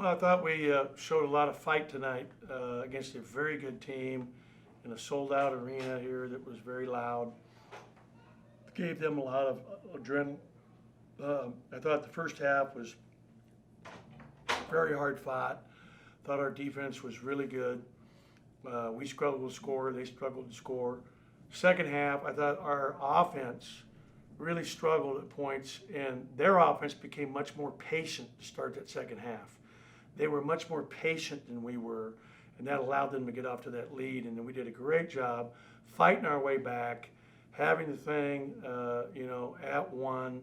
Well, I thought we showed a lot of fight tonight against a very good team in a sold-out arena here that was very loud. Gave them a lot of adrenaline. I thought the first half was very hard fought. Thought our defense was really good. We struggled to score. They struggled to score. Second half, I thought our offense really struggled at points, and their offense became much more patient to start that second half. They were much more patient than we were, and that allowed them to get off to that lead. And then we did a great job fighting our way back, having the thing, at one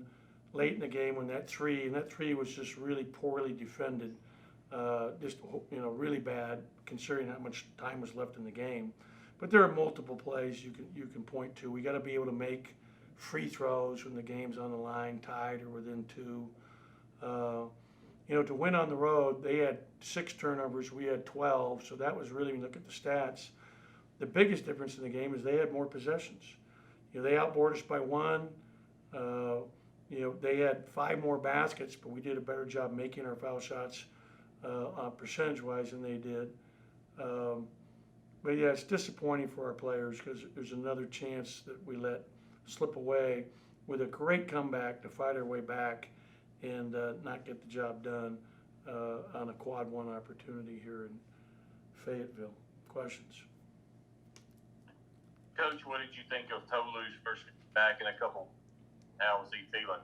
late in the game when that three was just really poorly defended, really bad considering how much time was left in the game. But there are multiple plays you can point to. We got to be able to make free throws when the game's on the line, tied or within two. To win on the road, they had 6 turnovers, we had 12, so that was really, when you look at the stats, the biggest difference in the game is they had more possessions. They outboarded us by 1. They had 5 more baskets, but we did a better job making our foul shots percentage-wise than they did. But yeah, it's disappointing for our players because there's another chance that we let slip away with a great comeback to fight our way back and not get the job done on a quad 1 opportunity here in Fayetteville. Questions? Coach, what did you think of Tolu's first back in a couple? How was he feeling?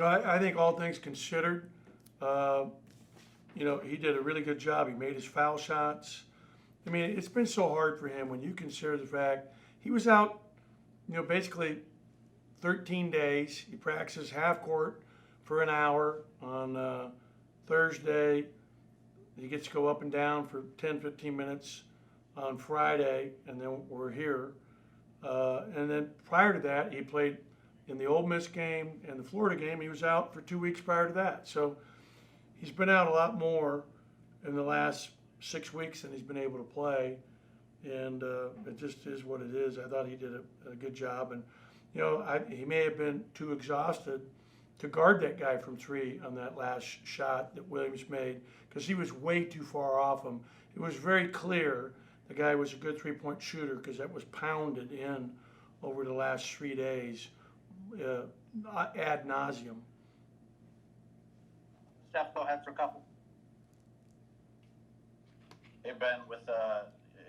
I think all things considered, he did a really good job. He made his foul shots. I mean, it's been so hard for him when you consider the fact he was out, basically 13 days. He practices half court for an hour on Thursday. He gets to go up and down for 10, 15 minutes on Friday, and then we're here. And then prior to that, he played in the Ole Miss game and the Florida game. He was out for 2 weeks prior to that. So he's been out a lot more in the last 6 weeks than he's been able to play. And it just is what it is. I thought he did a good job. And, he may have been too exhausted to guard that guy from 3 on that last shot that Williams made because he was way too far off him. It was very clear the guy was a good 3-point shooter because that was pounded in over the last 3 days ad nauseum. Steph, go ahead for a couple. Hey, Ben,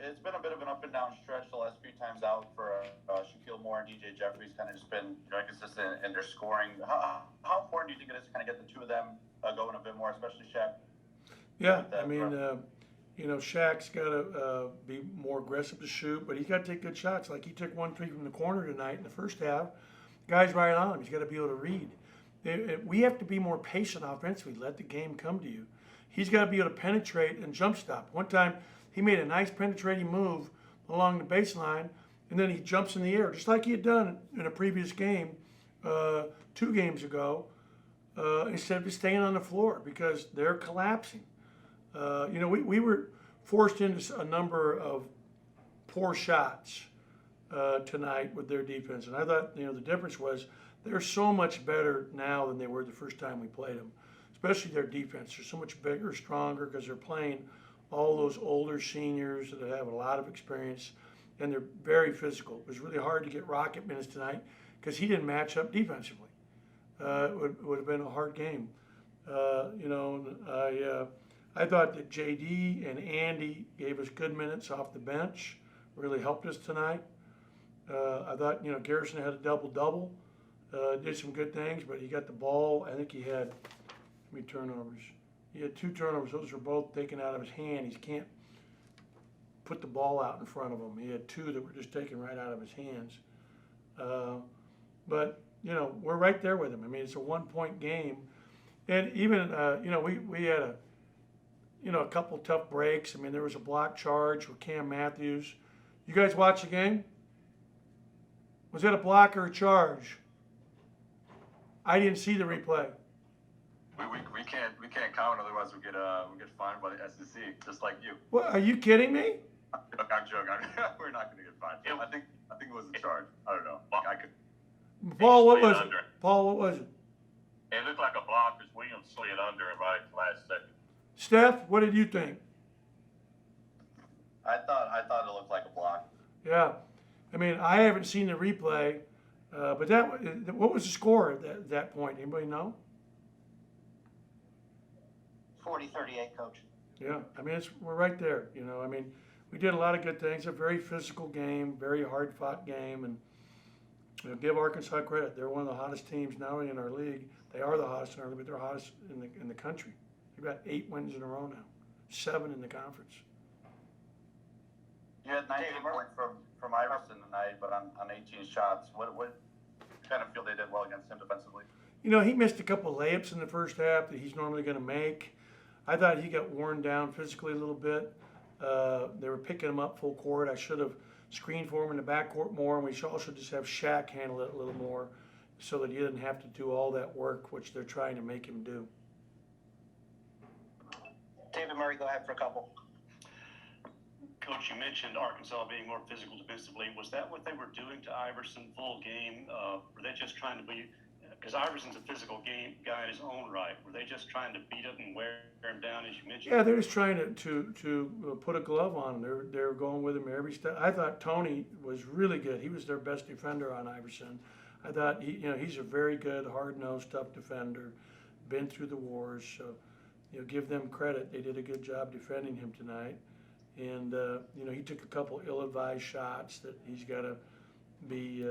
it's been a bit of an up and down stretch the last few times out for Shaquille Moore and DJ Jeffries, kind of just been inconsistent in their scoring. How important do you think it is to kind of get the two of them going a bit more, especially Shaq? Yeah, Shaq's got to be more aggressive to shoot, but he's got to take good shots. Like he took 1 3 from the corner tonight in the first half. Guy's right on him. He's got to be able to read. We have to be more patient offensively. Let the game come to you. He's got to be able to penetrate and jump stop. One time, he made a nice penetrating move along the baseline, and then he jumps in the air, just like he had done in a previous game 2 games ago, instead of just staying on the floor because they're collapsing. We were forced into a number of poor shots tonight with their defense, and I thought, the difference was they're so much better now than they were the first time we played them, especially their defense. They're so much bigger, stronger because they're playing all those older seniors that have a lot of experience, and they're very physical. It was really hard to get Rocket minutes tonight because he didn't match up defensively. It would have been a hard game. I thought that JD and Andy gave us good minutes off the bench, really helped us tonight. I thought, Garrison had a double-double, did some good things, but he got the ball. I think he had, how many turnovers? He had 2 turnovers. Those were both taken out of his hand. He can't put the ball out in front of him. He had 2 that were just taken right out of his hands. But, we're right there with him. I mean, it's a 1-point game. And even, we had a couple tough breaks. I mean, there was a block charge with Cam Matthews. You guys watch the game? Was that a block or a charge? I didn't see the replay. We can't comment, otherwise we get fined by the SEC, just like you. What? Are you kidding me? I'm joking. We're not going to get fined. I think it was a charge. I don't know. I could. Paul, what was it? Paul, what was it? It looked like a block because Williams slid under him right at the last second. Steph, what did you think? I thought it looked like a block. Yeah, I mean, I haven't seen the replay, but what was the score at that point? Anybody know? 40-38, coach. Yeah, I mean, we're right there. You know, I mean, we did a lot of good things. A very physical game, very hard fought game, and give Arkansas credit. They're one of the hottest teams not only in our league. They are the hottest in our league, but they're hottest in the country. They've got 8 wins in a row now, 7 in the conference. You had 19 points from Iverson tonight, but on 18 shots. What kind of feel they did well against him defensively? You know, he missed a couple layups in the first half that he's normally going to make. I thought he got worn down physically a little bit. They were picking him up full court. I should have screened for him in the backcourt more, and we should also just have Shaq handle it a little more so that he didn't have to do all that work, which they're trying to make him do. David Murray, go ahead for a couple. Coach, you mentioned Arkansas being more physical defensively. Was that what they were doing to Iverson full game? Were they just trying to be, because Iverson's a physical guy in his own right. Were they just trying to beat him and wear him down, as you mentioned? Yeah, they're just trying to put a glove on him. They're going with him every step. I thought Tony was really good. He was their best defender on Iverson. I thought he's a very good, hard-nosed, tough defender. Been through the wars, so give them credit. They did a good job defending him tonight. And he took a couple ill-advised shots that he's got to be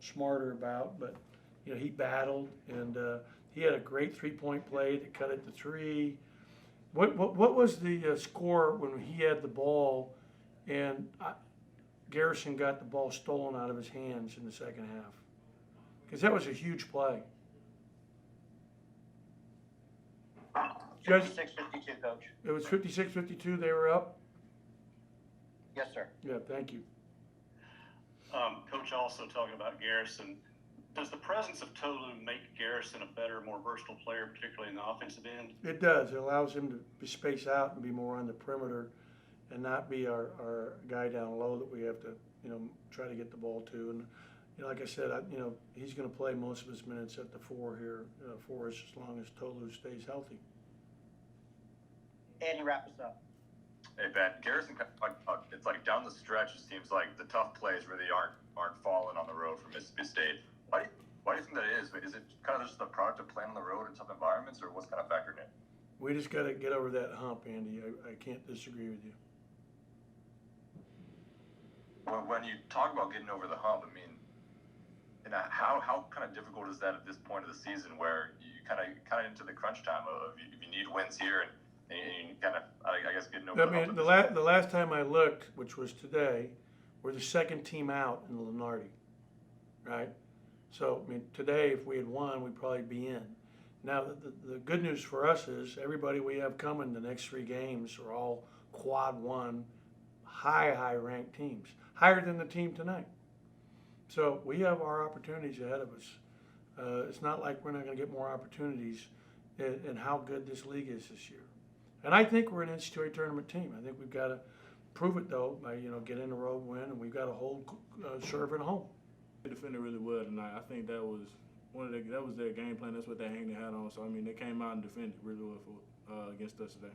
smarter about. But he battled, and he had a great three-point play that cut it to 3. What was the score when he had the ball and Garrison got the ball stolen out of his hands in the second half? Because that was a huge play. 56-52, coach. It was 56-52. They were up. Yes, sir. Yeah, thank you. Coach, also talking about Garrison, does the presence of Tolu make Garrison a better, more versatile player, particularly in the offensive end? It does. It allows him to space out and be more on the perimeter and not be our guy down low that we have to, try to get the ball to. And, like I said, he's going to play most of his minutes at the 4 here for us as long as Tolu stays healthy. Andy, wrap us up. Hey Ben, Garrison, it's like down the stretch. It seems like the tough plays really aren't falling on the road for Mississippi State. Why do you think that is? Is it kind of just the product of playing on the road in tough environments, or what's kind of factored in? We just got to get over that hump, Andy. I can't disagree with you. When you talk about getting over the hump, I mean, how kind of difficult is that at this point of the season, where you kind of into the crunch time of if you need wins here and you kind of, I guess, getting over the hump? I mean, the last time I looked, which was today, we're the second team out in the Lunardi, right? So, I mean, today, if we had won, we'd probably be in. Now, the good news for us is everybody we have coming the next 3 games are all quad 1, high ranked teams, higher than the team tonight. So we have our opportunities ahead of us. It's not like we're not going to get more opportunities in how good this league is this year. And I think we're an NCAA tournament team. I think we've got to prove it, though, by getting a road win, and we've got to hold serve at home. They defended really well tonight. I think that was that was their game plan. That's what they hang their hat on. So I mean, they came out and defended really well against us today.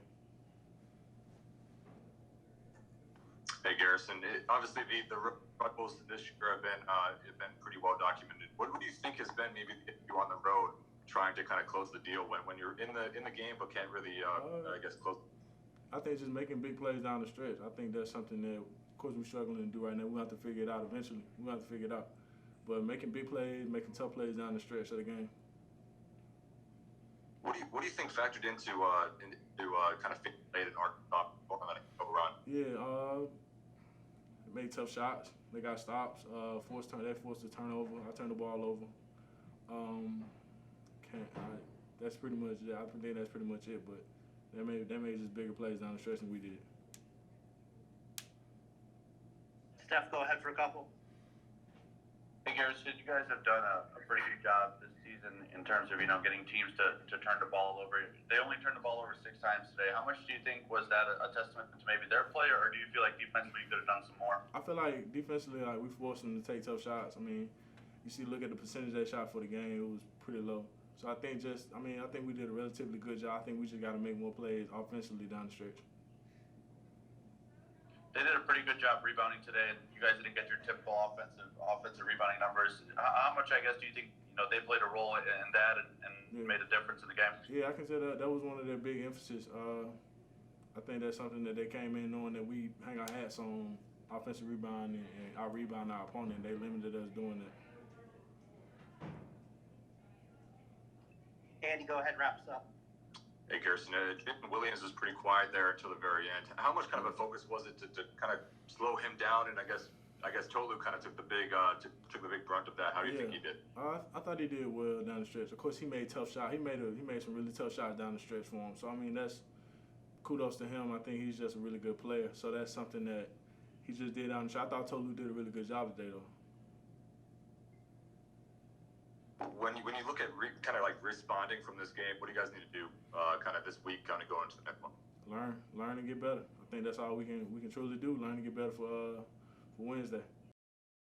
Hey Garrison, obviously the struggles this year have been pretty well documented. What do you think has been maybe you on the road trying to kind of close the deal when you're in the game but can't really I guess close? I think just making big plays down the stretch. I think that's something that, of course, we're struggling to do right now. We'll have to figure it out eventually. We'll have to figure it out. But making big plays, making tough plays down the stretch of the game. What do you think factored into kind of late in Arkansas letting go run? Yeah, made tough shots. They got stops. They forced a turnover. I turned the ball over. That's pretty much it. I think that's pretty much it. But they made just bigger plays down the stretch than we did. Steph, go ahead for a couple. Hey Garrison, you guys have done a pretty good job this season in terms of getting teams to turn the ball over. They only turned the ball over 6 times today. How much do you think was that a testament to maybe their play, or do you feel like defensively you could have done some more? I feel like defensively, we forced them to take tough shots. I mean, look at the percentage they shot for the game; it was pretty low. So I think I think we did a relatively good job. I think we just got to make more plays offensively down the stretch. They did a pretty good job rebounding today, and you guys didn't get your typical offensive rebounding numbers. How much, I guess, do you think they played a role in that and made a difference in the game? Yeah, I can say that was one of their big emphasis. I think that's something that they came in knowing that we hang our hats on offensive rebounding and our rebound our opponent. They limited us doing that. Andy, go ahead, wrap us up. Hey, Garrison, Williams was pretty quiet there until the very end. How much kind of a focus was it to kind of slow him down? And I guess Tolu kind of took the big brunt of that. How do you think he did? I thought he did well down the stretch. Of course, he made tough shots. He made some really tough shots down the stretch for him. So I mean, that's kudos to him. I think he's just a really good player. So that's something that he just did down the stretch. I thought Tolu did a really good job today, though. When you look at kind of like responding from this game, what do you guys need to do kind of this week, kind of going into the next one? Learn and get better. I think that's all we can truly do. Learn and get better for Wednesday.